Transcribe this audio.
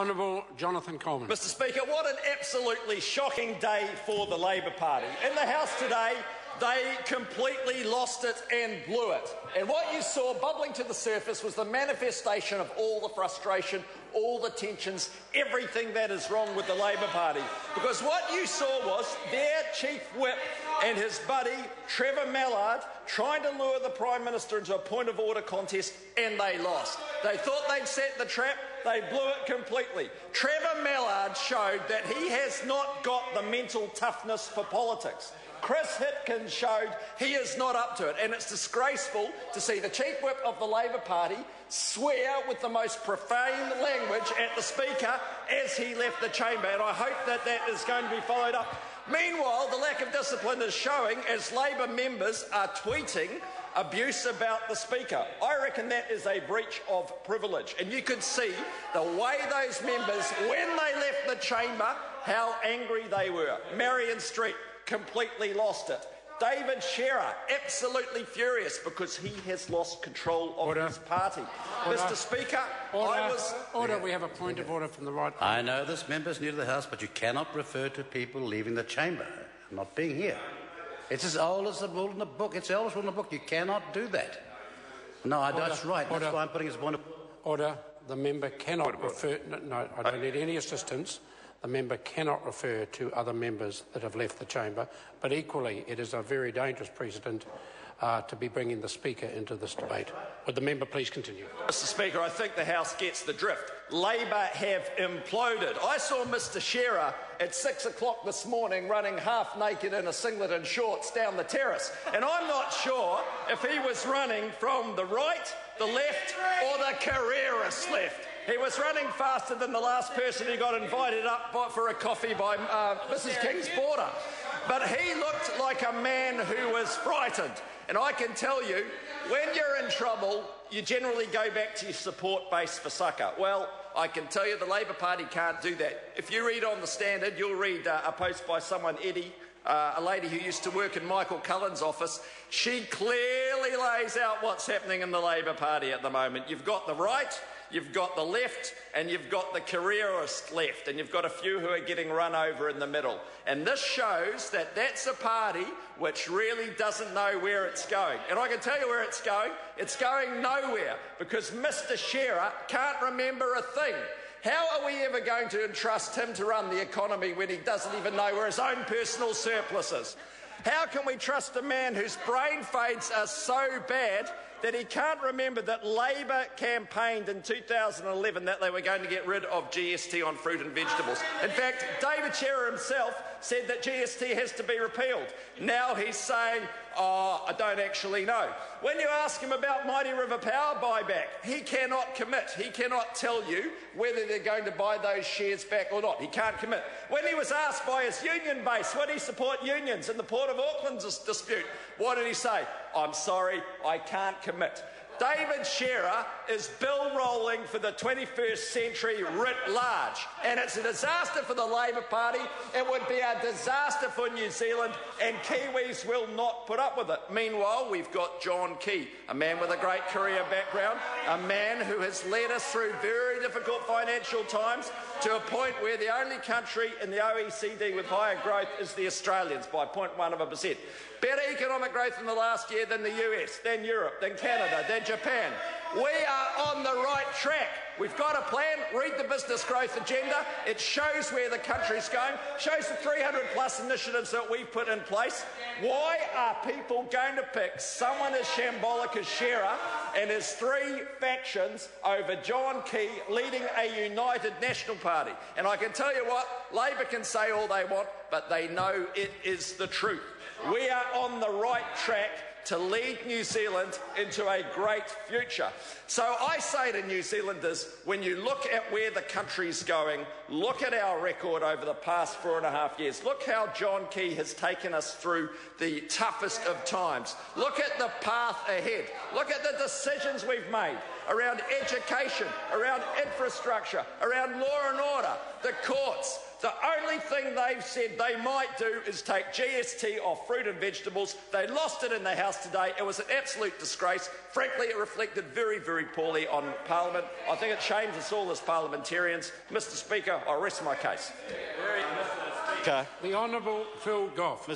Honourable Jonathan Coleman. Mr Speaker, what an absolutely shocking day for the Labor Party. In the House today, they completely lost it and blew it. And what you saw bubbling to the surface was the manifestation of all the frustration, all the tensions, everything that is wrong with the Labor Party. Because what you saw was their chief whip and his buddy, Trevor Mallard, trying to lure the Prime Minister into a point of order contest, and they lost. They thought they'd set the trap, they blew it completely. Trevor Mallard showed that he has not got the mental toughness for politics. Chris Hitkin showed he is not up to it, and it's disgraceful to see the chief whip of the Labor Party swear with the most profane language at the Speaker as he left the chamber, and I hope that that is going to be followed up. Meanwhile, the lack of discipline is showing as Labor members are tweeting abuse about the Speaker. I reckon that is a breach of privilege, and you could see the way those members, when they left the chamber, how angry they were. Marion Street completely lost it. David Shearer, absolutely furious because he has lost control of his party. Mr Speaker, we have a point of order from the right. I know this member's new to the House, but you cannot refer to people leaving the chamber, not being here. It's as old as the rule in the book. It's the oldest rule in the book. You cannot do that. No, that's right. That's why I'm putting his point of order. The member cannot refer. No, I don't need any assistance. The member cannot refer to other members that have left the chamber, but equally it is a very dangerous precedent to be bringing the Speaker into this debate. Would the member please continue? Mr Speaker, I think the House gets the drift. Labor have imploded. I saw Mr Shearer at 6 o'clock this morning running half naked in a singlet and shorts down the terrace, and I'm not sure if he was running from the right, the left or the careerist left. He was running faster than the last person who got invited up for a coffee by Mrs King's Border. But he looked like a man who was frightened. And I can tell you, when you're in trouble, you generally go back to your support base for succour. Well, I can tell you the Labor Party can't do that. If you read on the Standard, you'll read a post by someone, Eddie, a lady who used to work in Michael Cullen's office. She clearly lays out what's happening in the Labor Party at the moment. You've got the right, you've got the left, and you've got the careerist left, and you've got a few who are getting run over in the middle. And this shows that that's a party which really doesn't know where it's going. And I can tell you where it's going. It's going nowhere, because Mr Shearer can't remember a thing. How are we ever going to entrust him to run the economy when he doesn't even know where his own personal surplus is? How can we trust a man whose brain fades are so bad that he can't remember that Labor campaigned in 2011 that they were going to get rid of GST on fruit and vegetables? In fact, David Shearer himself said that GST has to be repealed. Now he's saying, oh, I don't actually know. When you ask him about Mighty River Power buyback, he cannot commit. He cannot tell you whether they're going to buy those shares back or not. He can't commit. When he was asked by his union base, would he support unions in the Port of Auckland's dispute, what did he say? I'm sorry, I can't commit. David Shearer is bill rolling for the 21st century writ large, and it's a disaster for the Labor Party. It would be a disaster for New Zealand, and Kiwis will not put up with it. Meanwhile, we've got John Key, a man with a great career background, a man who has led us through very difficult financial times to a point where the only country in the OECD with higher growth is the Australians by 0.1%. Better economic growth in the last year than the US, than Europe, than Canada, than Japan. We are on the right track. We've got a plan. Read the business growth agenda. It shows where the country's going, shows the 300+ initiatives that we've put in place. Why are people going to pick someone as shambolic as Shearer and his three factions over John Key leading a united National Party? And I can tell you what, Labor can say all they want, but they know it is the truth. We are on the right track to lead New Zealand into a great future. So I say to New Zealanders, when you look at where the country's going, look at our record over the past 4.5 years. Look how John Key has taken us through the toughest of times. Look at the path ahead. Look at the decisions we've made. around education, around infrastructure, around law and order, the courts. The only thing they've said they might do is take GST off fruit and vegetables. They lost it in the House today. It was an absolute disgrace. Frankly, it reflected very, very poorly on Parliament. I think it shames us all as parliamentarians. Mr Speaker, I rest my case. The Honourable Phil Goff.